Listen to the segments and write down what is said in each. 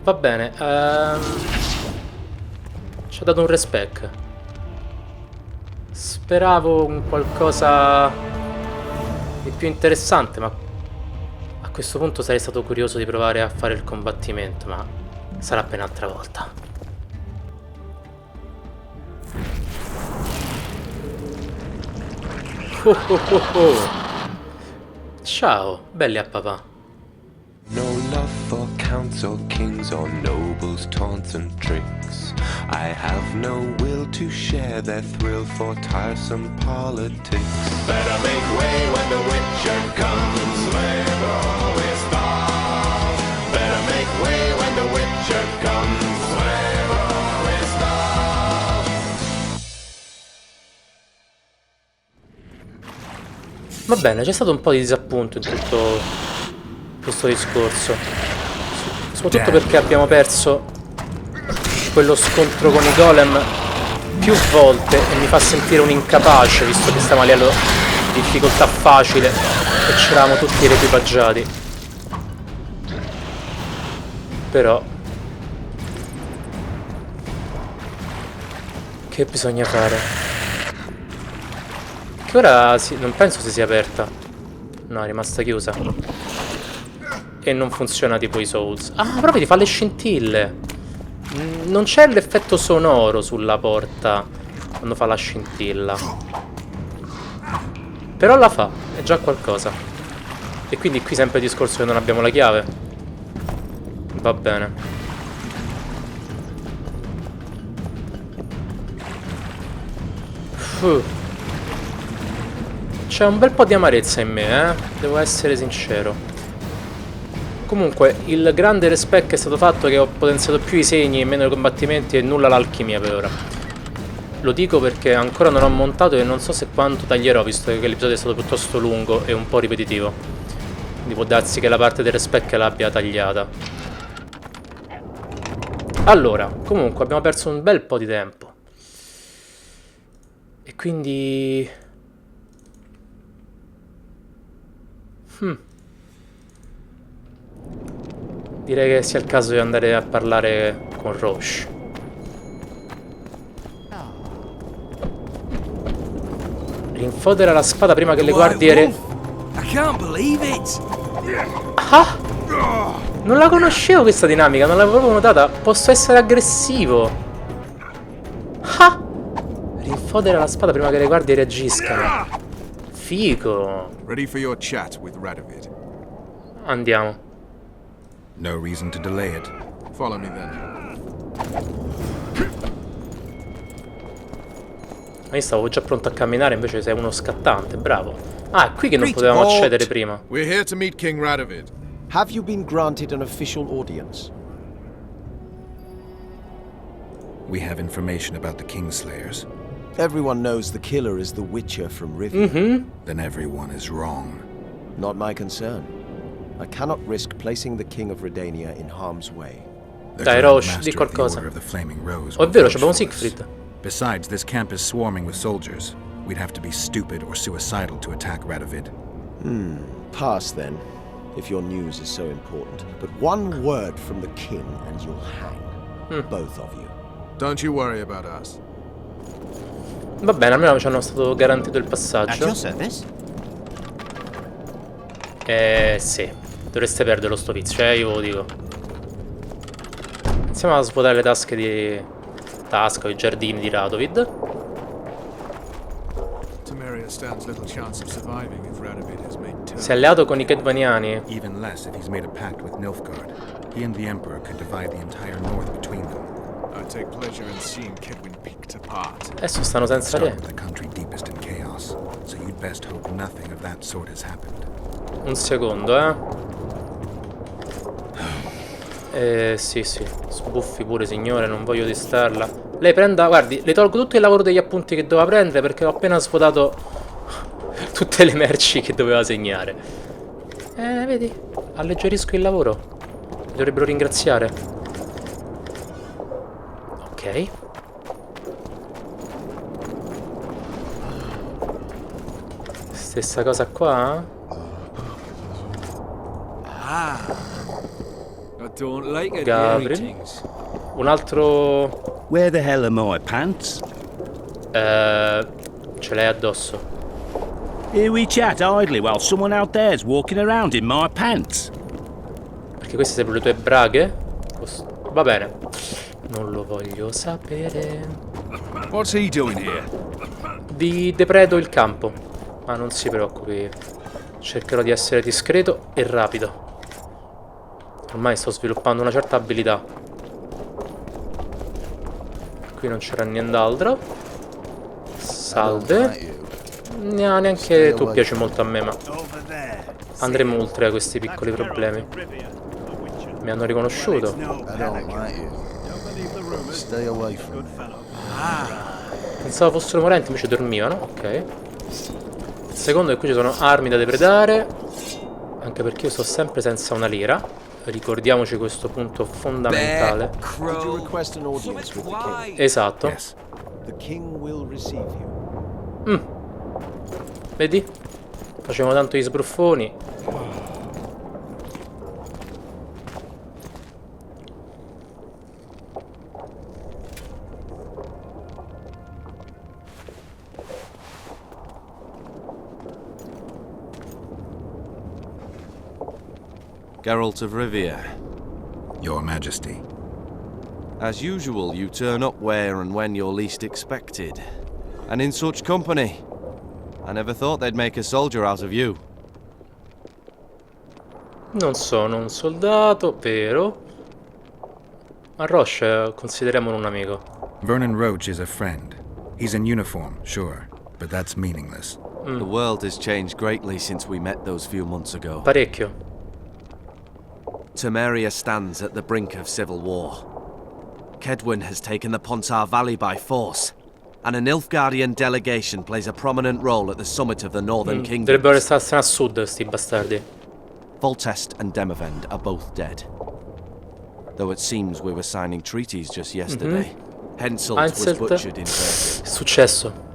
Va bene, ci ha dato un respec. Speravo un qualcosa di più interessante, ma a questo punto sarei stato curioso di provare a fare il combattimento, ma sarà per un'altra volta. Oh oh oh oh. Ciao, belli a papà. No love for counts or kings or nobles, taunts and tricks. I have no will to share their thrill for tiresome politics. Better make way when the witcher comes, slave always fall. Better make way when the witcher comes, slave always fall. Va bene, c'è stato un po' di disappunto in tutto questo discorso, soprattutto perché abbiamo perso quello scontro con i golem più volte e mi fa sentire un incapace, visto che stiamo a livello di difficoltà facile e c'eravamo tutti riequipaggiati. Però che bisogna fare? Che ora non penso si sia aperta. No, è rimasta chiusa. E non funziona tipo i Souls. Ah, proprio ti fa le scintille. Non c'è l'effetto sonoro sulla porta quando fa la scintilla. Però la fa, è già qualcosa. E quindi qui sempre il discorso che non abbiamo la chiave. Va bene. C'è un bel po' di amarezza in me, devo essere sincero. Comunque, il grande respect è stato fatto che ho potenziato più i segni e meno i combattimenti e nulla l'alchimia per ora. Lo dico perché ancora non ho montato e non so se quanto taglierò, visto che l'episodio è stato piuttosto lungo e un po' ripetitivo. Quindi può darsi che la parte del respect l'abbia tagliata. Allora, comunque abbiamo perso un bel po' di tempo. E quindi... Direi che sia il caso di andare a parlare con Roche. Rinfodera la spada prima che le guardie... Ah! Non la conoscevo questa dinamica, non l'avevo proprio notata. Posso essere aggressivo. Ah! Rinfodera la spada prima che le guardie reagiscano. Figo. Ready for your chat with Radovid. Andiamo. No reason to delay it. Follow me then. Ma io stavo già pronto a camminare, invece sei uno scattante, bravo. Ah, è qui che non potevamo accedere prima. We're here to meet King Radovid. Have you been granted an official audience? We have information about the Kingslayers. Everyone knows the killer is the Witcher from Rivia. Then everyone is wrong. Not my concern. I cannot risk placing the King of Redania in harm's way. Dai, Roche, di qualcosa. Oh, è vero, abbiamo Siegfried. Besides, this camp is swarming with soldiers. We'd have to be stupid or suicidal to attack Radovid. Pass then, if your news is so important. But one word from the King and you'll hang. Both of you. Don't you worry about us. Va bene, almeno ci hanno stato garantito il At passaggio. your service? Sì. Dovreste perderlo sto vizio, io ve lo dico. Iniziamo a svuotare le tasche di... tasca o i giardini di Radovid. Si è alleato con i Kedvaniani. Even less if he's made a pact with Nilfgaard. He and the Emperor could divide the entire north between them. I take pleasure in seeing Kedwin picked apart. Adesso stanno senza re. The country deepest in chaos, so you'd best hope nothing of that sort has happened. Un secondo, sì, sbuffi pure, signore, non voglio distarla. Lei prenda, guardi, le tolgo tutto il lavoro degli appunti che doveva prendere perché ho appena svuotato tutte le merci che doveva segnare. Vedi, alleggerisco il lavoro. Mi dovrebbero ringraziare. Ok. Stessa cosa qua. A don't like it. Gabriel. Un altro... Where the hell are my pants? Ce l'hai addosso. Here we chat idly while someone out there's walking around in my pants. Perché queste sempre le tue braghe? Va bene. Non lo voglio sapere. What's he doing here? Vi depredo il campo. Ma non si preoccupi. Cercherò di essere discreto e rapido. Ormai sto sviluppando una certa abilità. Qui non c'era nient'altro. Salve. Neanche tu piaci molto a me, ma andremo oltre a questi piccoli problemi. Mi hanno riconosciuto. Pensavo fossero morenti, invece dormivano. Ok. Il secondo è che qui ci sono armi da depredare. Anche perché io sto sempre senza una lira. Ricordiamoci questo punto fondamentale. Esatto. Vedi? Facevano tanto gli sbruffoni. Geralt of Rivia. Your Majesty. As usual, you turn up where and when you're least expected. And in such company. I never thought they'd make a soldier out of you. Non sono un soldato, vero? Ma Roche consideriamolo un amico. Vernon Roach is a friend. He's in uniform, sure, but that's meaningless. The world has changed greatly since we met those few months ago. Parecchio. Temeria stands at the brink of civil war. Kedwin has taken the Pontar Valley by force, and a Nilfgaardian delegation plays a prominent role at the summit of the Northern Kingdom. Dovrebbero restarsene a sud, sti bastardi. Voltest and Demavend are both dead. Though it seems we were signing treaties just yesterday. Henselt was butchered in Bergen. È successo.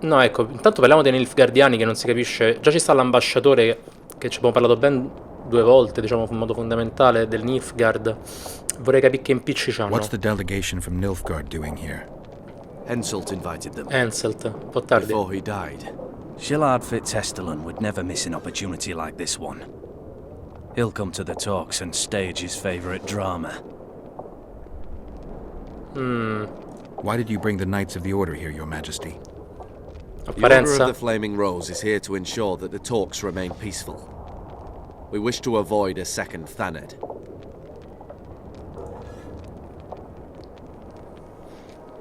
No, ecco, intanto parliamo dei Nilfgaardiani che non si capisce. Già ci sta l'ambasciatore che ci abbiamo parlato ben 2 volte, diciamo in modo fondamentale, del Nilfgaard. Vorrei capire che impicci c'hanno. What's the delegation from Nilfgaard doing here? Henselt invited them. Henselt, un po' tardi. Before he died. Shillard Fitzestelan would never miss an opportunity like this one. He'll come to the talks and stage his favorite drama. Why did you bring the Knights of the Order here, Your Majesty? The Order of Apparenza. the Flaming Rose is here to ensure that the talks remain peaceful. We wish to avoid a second Thaned.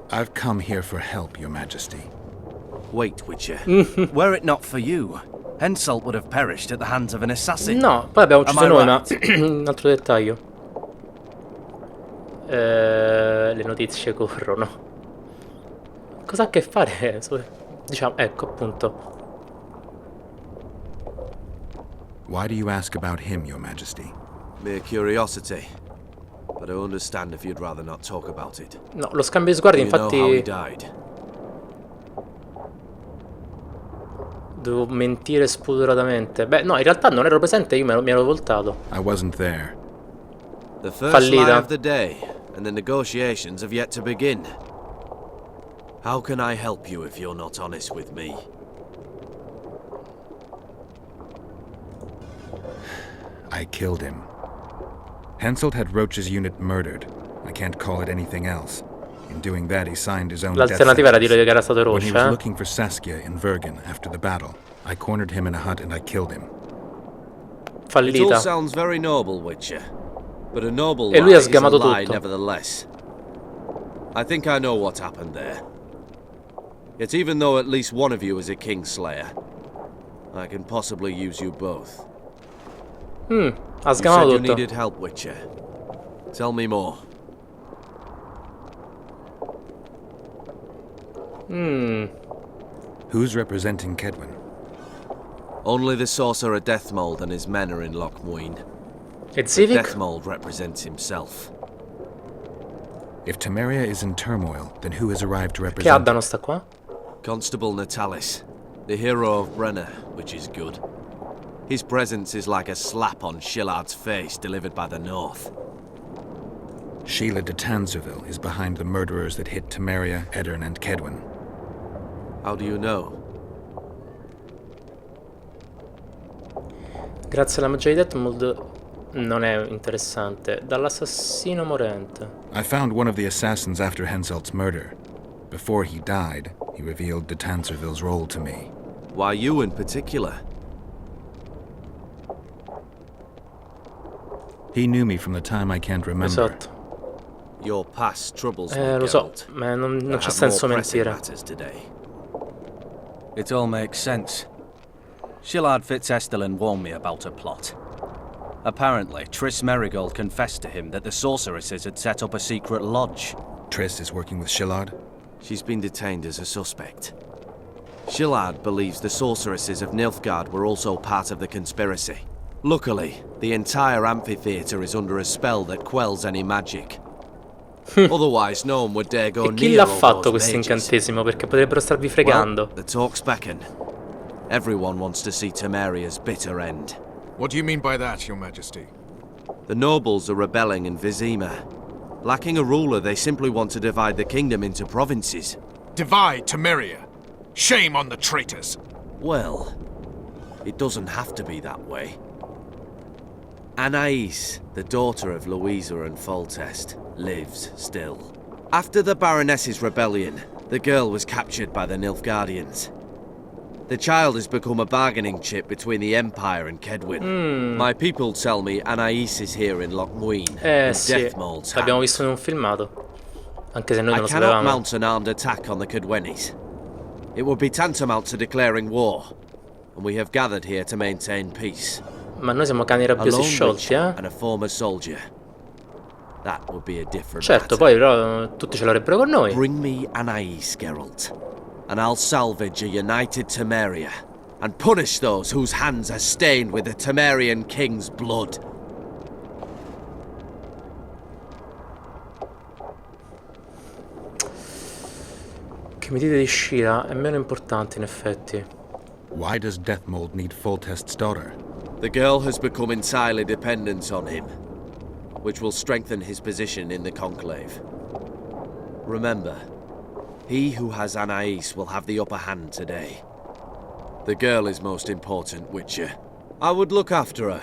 I've come here for help, Your Majesty. Wait, Witcher. Were it not for you, Henselt would have perished at the hands of an assassin. No, poi abbiamo ucciso Am I noi, ma right? un altro dettaglio. Le notizie corrono. Cosa ha a che fare? Diciamo, ecco appunto. Why do you ask about him, Your Majesty? Mere curiosity. But I understand if you'd rather not talk about it. No, lo scambio di sguardi, You know how he infatti. died. Devo mentire spudoratamente. Beh, no, in realtà non ero presente, io mi ero voltato. I wasn't there. The first lie Fallita. of the day, and the negotiations have yet to begin. How can I help you if you're not honest with me? I killed him. Henselt had Roach's unit murdered. I can't call it anything else. In doing that, he signed his own death L'alternativa era sentence. dire che era stato When he was Roche, looking for Saskia in Vergen after the battle, I cornered him in a hut and I killed him. It all Fallita. sounds very noble, Witcher. But a noble E lui lie ha is a sgamato lie tutto. nevertheless. I think I know what happened there. Yet even though at least one of you is a Kingslayer, I can possibly use you both. Ha You said sgamato you tutto. needed help, Witcher. Tell me more. Who's representing Kedwin? Only the sorcerer Deathmold and his men are in Lochmuin. E Zivik? Deathmold represents himself. If Temeria is in turmoil, then who has arrived to Che represent? Adda non sta qua? Constable Natalis, the hero of Brenna, which is good. His presence is like a slap on Shillard's face delivered by the North. Sheila de Tanzerville is behind the murderers that hit Temeria, Eddern, and Kedwin. How do you know? Grazie alla magia di Detmold non è interessante. Dall'assassino morente. I found one of the assassins after Henselt's murder. Before he died, he revealed de Tanzerville's role to me. Why you in particular? He knew me from the time I can't remember. Esatto. Your past troubles me, Lo so, Geralt. ma non I c'è have senso more pressing mentire. matters today. It all makes sense. Shillard Fitzestelin warned me about a plot. Apparently, Triss Merigold confessed to him that the sorceresses had set up a secret lodge. Triss is working with Shillard? She's been detained as a suspect. Shillard believes the sorceresses of Nilfgaard were also part of the conspiracy. Luckily, the entire amphitheatre is under a spell that quells any magic. Otherwise, no one would dare go E chi near l'ha all fatto those questo mages. incantesimo? Perché potrebbero starvi fregando. Well, the talk's beckon. Everyone wants to see Temeria's bitter end. What do you mean by that, Your Majesty? The nobles are rebelling in Vizima. Lacking a ruler, they simply want to divide the kingdom into provinces. Divide Temeria. Shame on the traitors. Well, it doesn't have to be that way. Anais, the daughter of Louisa and Foltest, lives still. After the Baroness's rebellion, the girl was captured by the Nilfgaardians. The child has become a bargaining chip between the Empire and Kedwin. My people tell me Anais is here in Lochmuin, in Sì, Deathmold's l'abbiamo hand. visto in un filmato. Anche se noi I non lo cannot sapevamo. mount an armed attack on the Kedwenis. It would be tantamount to declaring war, and we have gathered here to maintain peace. Ma noi siamo cani A rabbiosi lone sciolti, witcher and a former soldier. That would be a different Certo, matter. poi però tutti ce l'avrebbero con noi. Bring me Anais, Geralt, and I'll salvage a united Temeria and punish those whose hands are stained with the Temerian king's blood. Che mi dite di Shira è meno importante in effetti. Why does Deathmold need Foltest's daughter? The girl has become entirely dependent on him, which will strengthen his position in the Conclave. Remember, he who has Anais will have the upper hand today. The girl is most important, Witcher. I would look after her.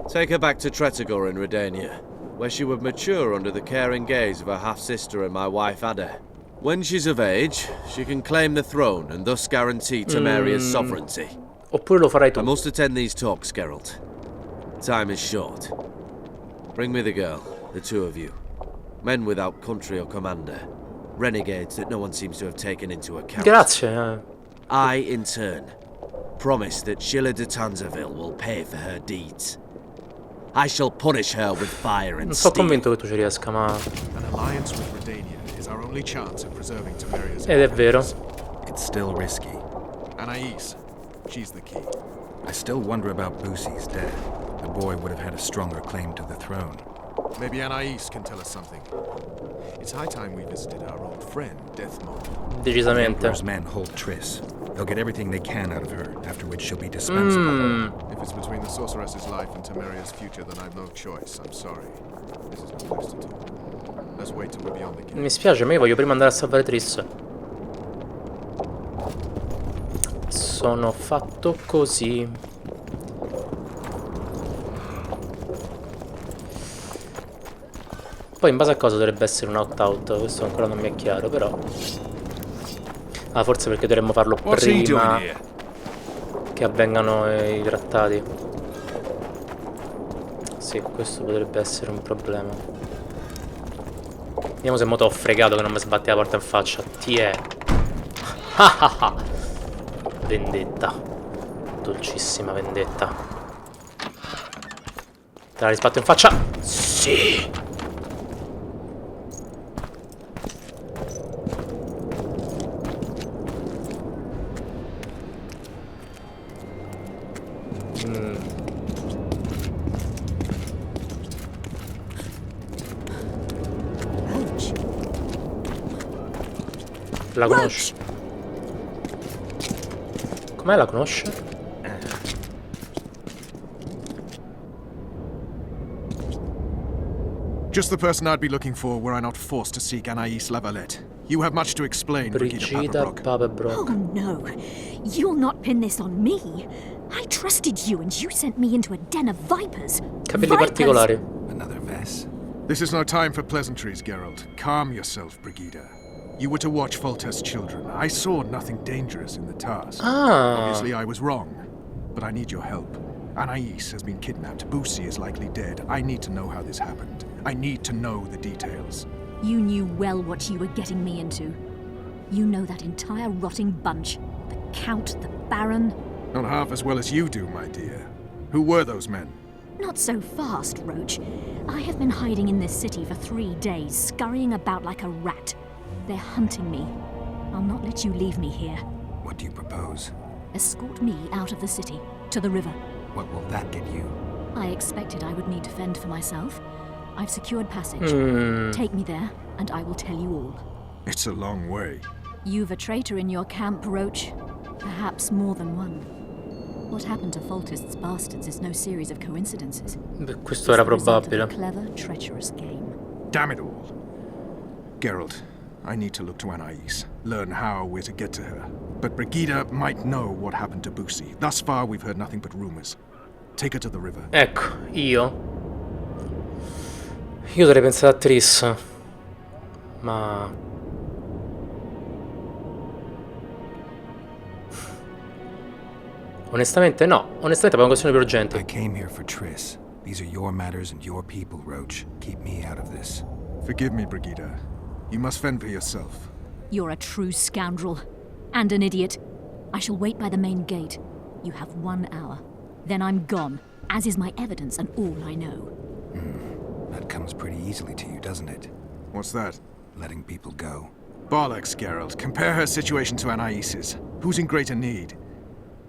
Take her back to Tretogor in Redania, where she would mature under the caring gaze of her half-sister and my wife Ada. When she's of age, she can claim the throne and thus guarantee Temeria's sovereignty. Oppure lo farai tu. I must attend these talks, Geralt. Time is short. Bring me the girl, the two of you. Men without country or commander. Renegades that no one seems to have taken into account. Grazie. I, in turn, promise that Sheila de Tanzerville will pay for her deeds. I shall punish her with fire and Non sono steel. convinto che tu ci riesca, ma... An alliance with Redania is our only chance of preserving Temeria's Ed è vero. It's still risky. Anais. She's the key. I still wonder about Boosie's death. The boy would have had a stronger claim to the throne. Maybe Anais can tell us something. It's high time we visited our old friend, Deathmold. The Decisamente. Emperor's men hold Triss. They'll get everything they can out of her, after which she'll be dispensable. If it's between the sorceress's life and Temeria's future, then I've no choice. I'm sorry. This is no place to talk. Let's wait till we're beyond the gate. Mi spiace, ma io voglio prima andare a salvare Triss. Sono fatto così. Poi in base a cosa dovrebbe essere un out-out? Questo ancora non mi è chiaro, però... Ah, forse perché dovremmo farlo What's he doing prima here? che avvengano i trattati. Sì, questo potrebbe essere un problema. Vediamo se mo t'ho fregato che non mi sbatti la porta in faccia. Ti è. Vendetta. Dolcissima vendetta. Te la risbatto in faccia? Sì. La conosci? Com'è la conosce? Just the person I'd be looking for were I not forced to seek Anaïs Lavalette. You have much to explain, Brigida Paperbrock. Oh no, you'll not pin this on me. I trusted you and you sent me into a den of vipers. Capelli particolari. Another mess. This is no time for pleasantries, Geralt. Calm yourself, Brigida. You were to watch Foltest's children. I saw nothing dangerous in the task. Obviously, I was wrong. But I need your help. Anaïs has been kidnapped. Boussy is likely dead. I need to know how this happened. I need to know the details. You knew well what you were getting me into. You know that entire rotting bunch. The Count, the Baron. Not half as well as you do, my dear. Who were those men? Not so fast, Roach. I have been hiding in this city for 3 days, scurrying about like a rat. They're hunting me. I'll not let you leave me here. What do you propose? Escort me out of the city, to the river. What will that get you? I expected I would need to fend for myself. I've secured passage. Take me there, and I will tell you all. It's a long way. You've a traitor in your camp, Roach. Perhaps more than one. What happened to Foltest's bastards is no series of coincidences. Beh, questo era probabile. A clever, treacherous game. Damn it all. Geralt, I need to look to Anaïs. Learn how we're to get to her. But Brigida might know what happened to Boussy. Thus far, we've heard nothing but rumors. Take her to the river. Ecco, io dovrei pensare a Triss. Ma... onestamente no. Onestamente è una questione più urgente. I came here for Triss. These are your matters and your people, Roach. Keep me out of this. Forgive me, Brigida. You must fend for yourself. You're a true scoundrel. And an idiot. I shall wait by the main gate. You have 1 hour. Then I'm gone, as is my evidence and all I know. That comes pretty easily to you, doesn't it? What's that? Letting people go. Bollocks, Geralt. Compare her situation to Anaïs's. Who's in greater need?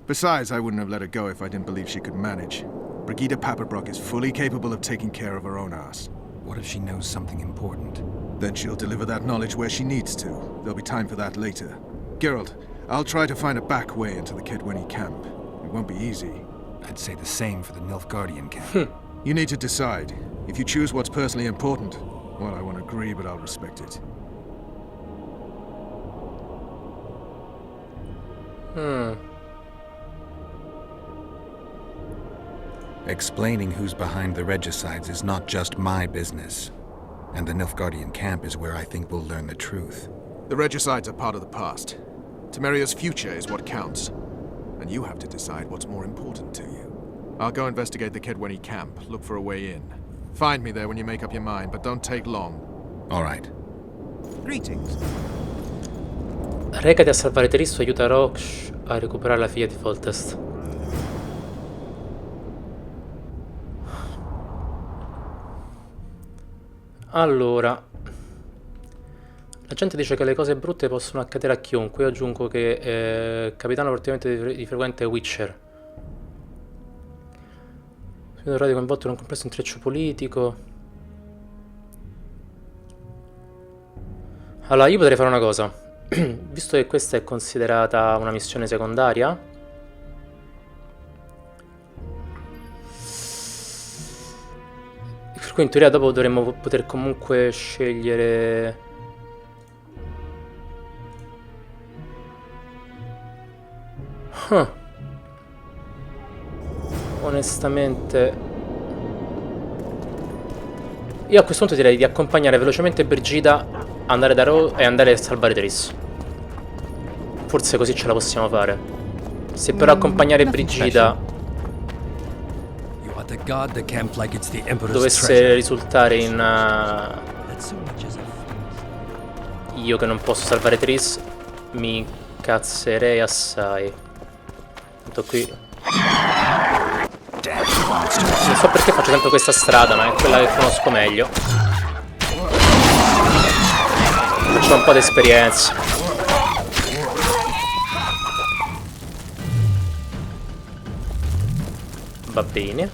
Besides, I wouldn't have let her go if I didn't believe she could manage. Brigida Paperbrock is fully capable of taking care of her own ass. What if she knows something important? Then she'll deliver that knowledge where she needs to. There'll be time for that later. Geralt, I'll try to find a back way into the Kedweni camp. It won't be easy. I'd say the same for the Nilfgaardian camp. You need to decide. If you choose what's personally important, well, I won't agree, but I'll respect it. Explaining who's behind the regicides is not just my business. And the Nilfgaardian camp is where I think we'll learn the truth. The regicides are part of the past. Temeria's future is what counts. And you have to decide what's more important to you. I'll go investigate the Kedweni camp, look for a way in. Find me there when you make up your mind, but don't take long. All right. Greetings. Recati a salvare Tristo e aiuta Roach a recuperare la figlia di Foltest. Allora, la gente dice che le cose brutte possono accadere a chiunque. Io aggiungo che capitano praticamente di frequente Witcher. Sono radio coinvolto in un complesso intreccio politico. Allora, io potrei fare una cosa. Visto che questa è considerata una missione secondaria, per cui in teoria dopo dovremmo poter comunque scegliere... Onestamente io a questo punto direi di accompagnare velocemente Brigida, andare da Ro e andare a salvare Triss. Forse così ce la possiamo fare. Se però accompagnare Brigida dovesse risultare in io che non posso salvare Triss, mi incazzerei assai. Tanto qui non so perché faccio sempre questa strada, ma è quella che conosco meglio. Faccio un po' di esperienza. Va bene.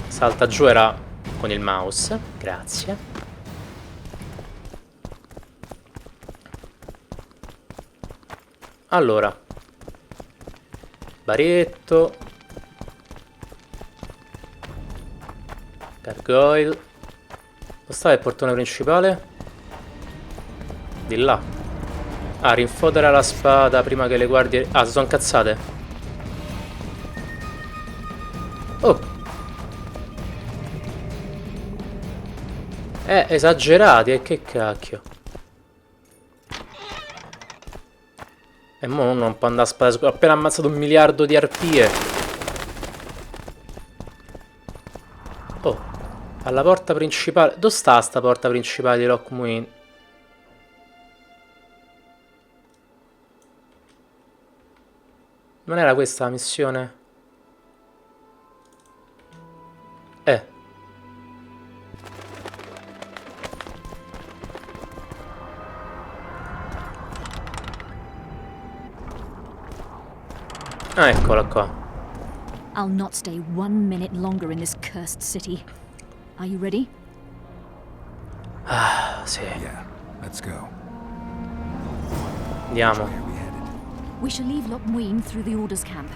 Salta giù era con il mouse. Grazie. Allora, baretto. Gargoyle. Dove sta il portone principale? Di là. Ah, rinfodera la spada prima che le guardie... Ah, si sono incazzate. Oh. Esagerati, e che cacchio. E mo non può andare a spada. Ho appena ammazzato 1 miliardo di arpie. Oh. Alla porta principale. Dove sta sta porta principale di Lockmuir? Non era questa la missione? Ah, eccola qua. I'll not stay 1 minute longer in this cursed city. Are you ready? Ah, sì. Yeah, let's go. Andiamo. We shall leave Lockmuir through the Orders camp.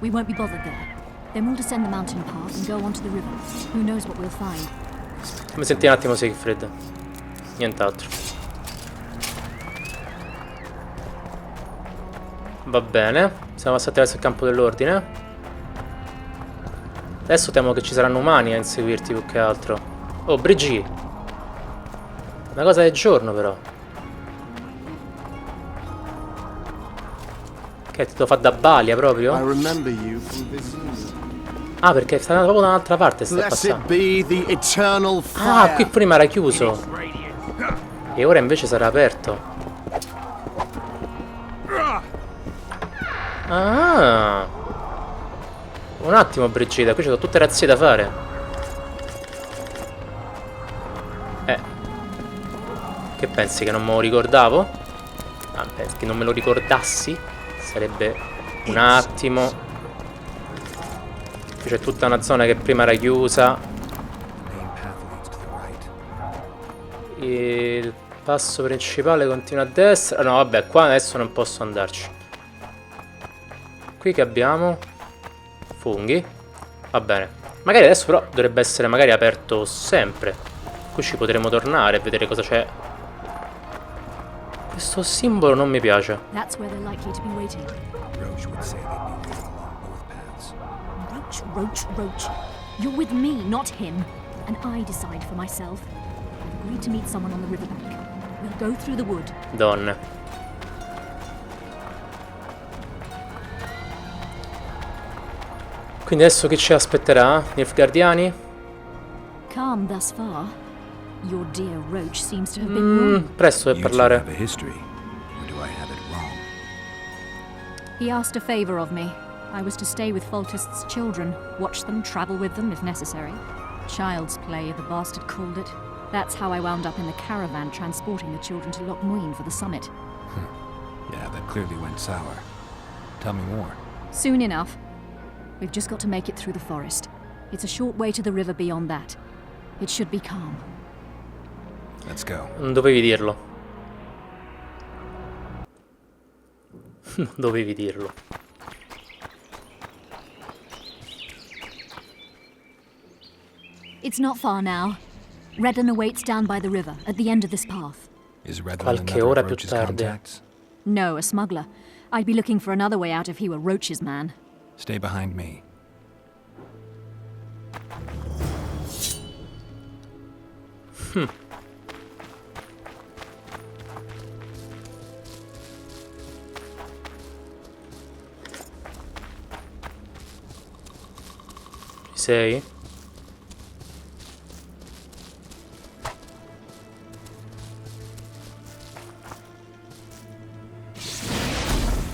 We won't be bothered there. Then we'll descend the mountain path and go onto the river. Who knows what we'll find. Fammi sentire un attimo Siegfried. Nient'altro. Va bene. Siamo passati verso il campo dell'ordine. Adesso temo che ci saranno umani a inseguirti più che altro. Oh, Brigitte. Una cosa del giorno però. Che ti devo fare da balia proprio? Ah, perché sta andando proprio da un'altra parte, sta passando. Ah, qui prima era chiuso. E ora invece sarà aperto. Ah. Un attimo, Brigitte, qui c'ho tutte razzie da fare. Che pensi, che non me lo ricordavo? Ah, che non me lo ricordassi? Sarebbe un attimo. Qui c'è tutta una zona che prima era chiusa. Il passo principale continua a destra. No, vabbè, qua adesso non posso andarci. Qui che abbiamo? Funghi. Va bene. Magari adesso però dovrebbe essere magari aperto sempre. Qui ci potremo tornare e vedere cosa c'è. Questo simbolo non mi piace. That's where they're likely to be waiting. Roche would say they'd be good along both paths. Roach. You're with me, not him. And I decide for myself. I've agreed to meet someone on the riverbank. We'll go through the wood. Donne. Quindi adesso chi ci aspetterà? Nilfgaardiani? Calm thus far. Your dear Roach seems to have been wrong. Presto per parlare. Have a history, or do I have it wrong? He asked a favor of me. I was to stay with Foltest's children, watch them, travel with them if necessary. Child's play, the bastard called it. That's how I wound up in the caravan transporting the children to Lockmuir for the summit. Yeah, that clearly went sour. Tell me more. Soon enough. We've just got to make it through the forest. It's a short way to the river beyond that. It should be calm. Let's go. Non dovevi dirlo. Non dovevi dirlo. It's not far now. Redden awaits down by the river, at the end of this path. Is Redden Qualche another ora of più Roach's tardi. contacts? No, a smuggler. I'd be looking for another way out if he were Roach's man. Stay behind me. Ci sei?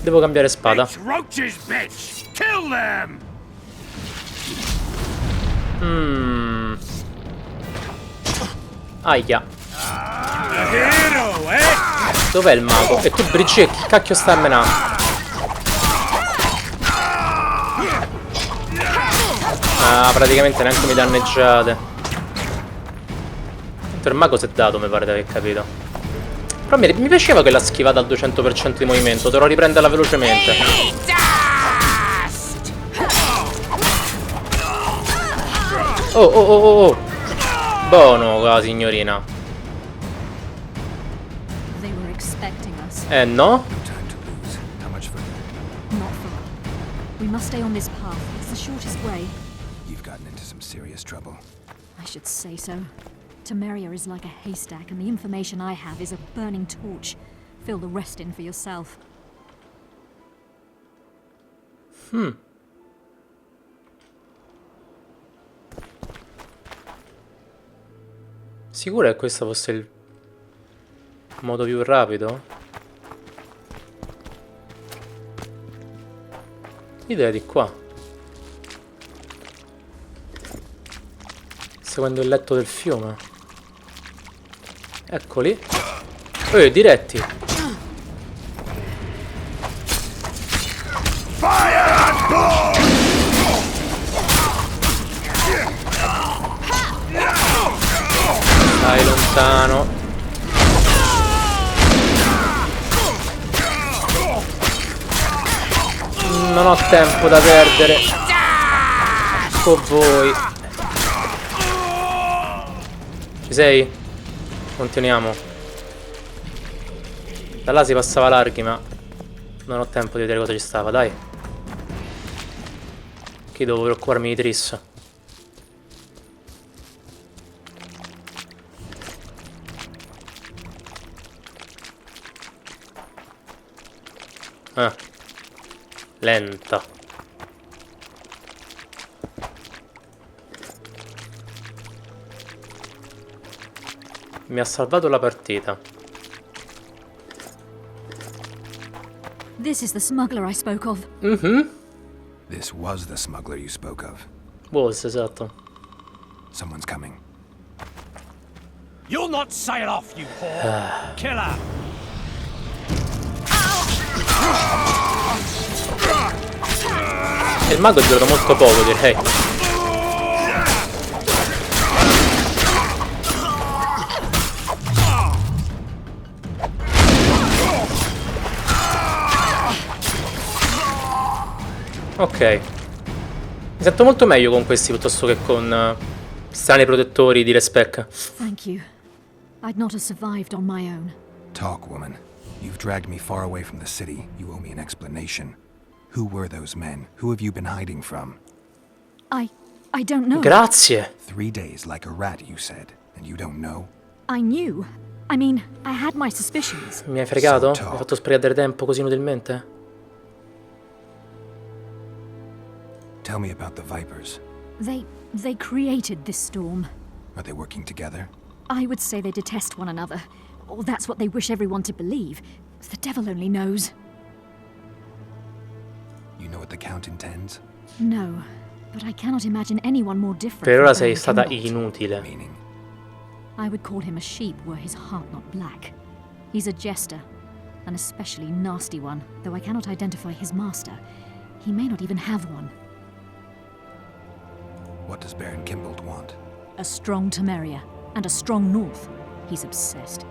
Devo cambiare spada. Aia. Dov'è il mago? E tu Brigitte, che cacchio sta a menare? Ah, praticamente neanche mi danneggiate. Il mago si è dato, mi pare di aver capito. Però mi piaceva che l'ha schivata al 200% di movimento. Dovrò riprenderla velocemente. Oh. Buono la signorina. They were expecting us. No? No time to lose. How much further? Not far. We must stay on this path. It's the shortest way. You've gotten into some serious trouble. I should say so. Temeria is like a haystack, and the information I have is a burning torch. Fill the rest in for yourself. Sicuro che questo fosse il modo più rapido? Io direi di qua. Seguendo il letto del fiume. Eccoli. Diretti. Stai lontano. Non ho tempo da perdere con voi. Ci sei? Continuiamo. Da là si passava larghi, ma non ho tempo di vedere cosa ci stava, dai. Che devo preoccuparmi di Triss. Lenta. Mi ha salvato la partita. This is the smuggler I spoke of. This was the smuggler you spoke of. Was, esatto. Someone's coming. You'll not sail off, you whore! Killer! Il mago è durato molto poco, direi. Ok. Mi sento molto meglio con questi piuttosto che con strani protettori di respec. Thank you. I'd not have survived on my own. Talk, woman. You've dragged me far away from the city. You owe me an explanation. Who were those men? Who have you been hiding from? I don't know. Grazie. 3 days like a rat, you said, and you don't know? I knew. I mean, I had my suspicions. Mi hai fregato? So Mi hai fatto sprecare tempo così inutilmente? Tell me about the Vipers. They created this storm. Are they working together? I would say they detest one another. Or that's what they wish everyone to believe. The devil only knows. You know what the Count intends? No, but I cannot imagine anyone more different. Per ora from sei Baron stata Kimbold. inutile. Meaning? I would call him a sheep were his heart not black. He's a jester, an especially nasty one, though I cannot identify his master. He may not even have one. What does Baron Kimbold want? A strong Temeria, and a strong North. He's obsessed.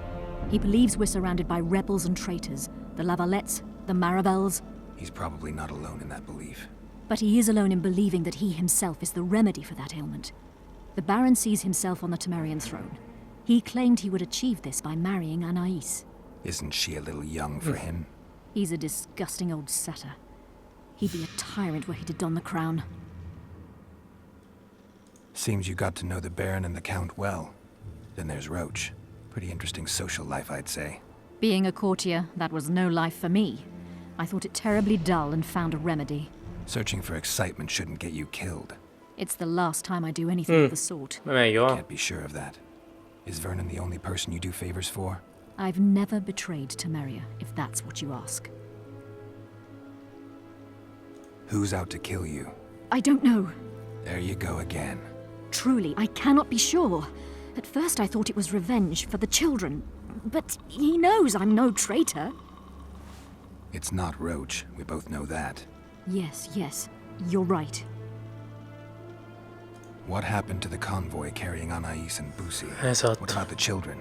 He believes we're surrounded by rebels and traitors, the Lavalettes, the Marabels. He's probably not alone in that belief. But he is alone in believing that he himself is the remedy for that ailment. The Baron sees himself on the Temerian throne. He claimed he would achieve this by marrying Anais. Isn't she a little young for him? He's a disgusting old satyr. He'd be a tyrant were he to don the crown. Seems you got to know the Baron and the Count well. Then there's Roach. Pretty interesting social life, I'd say. Being a courtier, that was no life for me. I thought it terribly dull and found a remedy. Searching for excitement shouldn't get you killed. It's the last time I do anything of the sort. Meglio. Can't be sure of that. Is Vernon the only person you do favors for? I've never betrayed Temeria, if that's what you ask. Who's out to kill you? I don't know. There you go again. Truly, I cannot be sure. At first I thought it was revenge for the children. But he knows I'm no traitor. It's not Roach, we both know that. Yes, you're right. What happened to the convoy carrying Anais and Busi? Esatto. What about the children?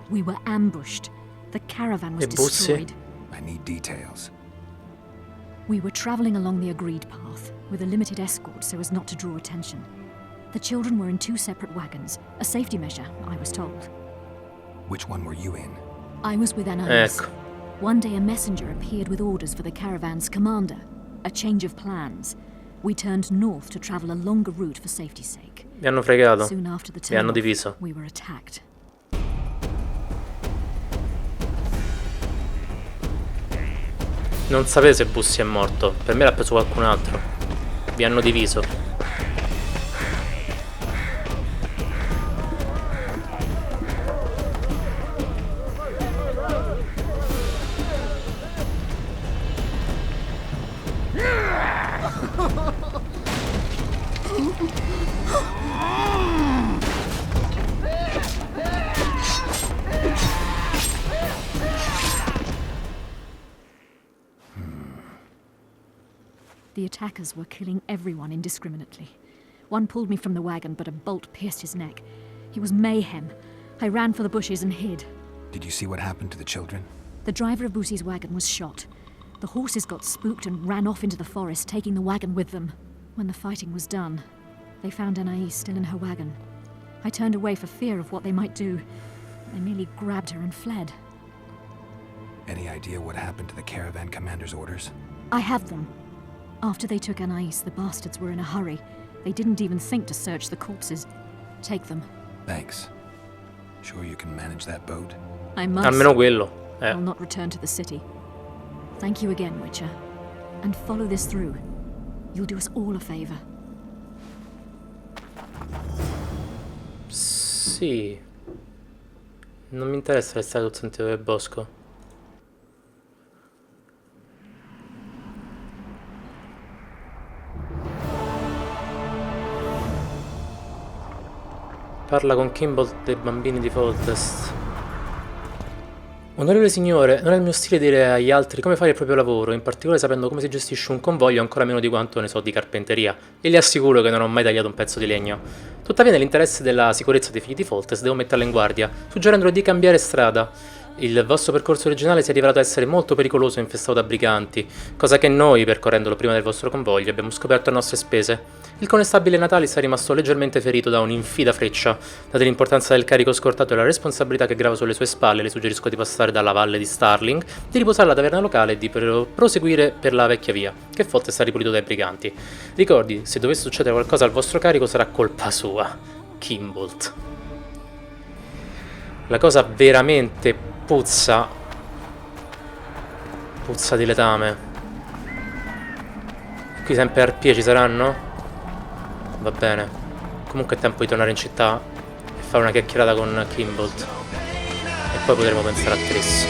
We were ambushed. The caravan was E Busi? destroyed. I need details. We were traveling along the agreed path, with a limited escort so as not to draw attention. The children were in 2 separate wagons. A safety measure, I was told. Which one were you in? I was with Anais. Ecco. One day a messenger appeared with orders for the caravan's commander. A change of plans. We turned north to travel a longer route for safety's sake. Mi hanno fregato. Soon after the Mi hanno turn-off, diviso. we were attacked. Non sapete se Bussi è morto. Per me l'ha preso qualcun altro. Vi hanno diviso. The attackers were killing everyone indiscriminately. One pulled me from the wagon, but a bolt pierced his neck. He was mayhem. I ran for the bushes and hid. Did you see what happened to the children? The driver of Boosie's wagon was shot. The horses got spooked and ran off into the forest, taking the wagon with them. When the fighting was done, they found Anais still in her wagon. I turned away for fear of what they might do. They merely grabbed her and fled. Any idea what happened to the caravan commander's orders? I have them. After they took Anais, the bastards were in a hurry. They didn't even think to search the corpses. Take them. Thanks. Sure you can manage that boat? I must. Almeno quello. I'll not return to the city. Thank you again, Witcher. And follow this through. You'll do us all a favor. Sì. Non mi interessa restare sul sentiero del bosco. Parla con Kimball dei bambini di Foltest. Onorevole signore, non è il mio stile dire agli altri come fare il proprio lavoro, in particolare sapendo come si gestisce un convoglio, ancora meno di quanto ne so di carpenteria, e le assicuro che non ho mai tagliato un pezzo di legno. Tuttavia, nell'interesse della sicurezza dei figli di Foltest, devo metterla in guardia, suggerendole di cambiare strada. Il vostro percorso originale si è rivelato essere molto pericoloso e infestato da briganti, cosa che noi, percorrendolo prima del vostro convoglio, abbiamo scoperto a nostre spese. Il connestabile Natalis è rimasto leggermente ferito da un'infida freccia. Data l'importanza del carico scortato e la responsabilità che grava sulle sue spalle, le suggerisco di passare dalla valle di Starling, di riposare alla taverna locale e di proseguire per la vecchia via, che Foltest ha ripulito dai briganti. Ricordi, se dovesse succedere qualcosa al vostro carico sarà colpa sua. Kimbolt. La cosa veramente puzza di letame. Qui sempre arpie ci saranno? Va bene. Comunque è tempo di tornare in città e fare una chiacchierata con Kimbolt. E poi potremo pensare a Triss.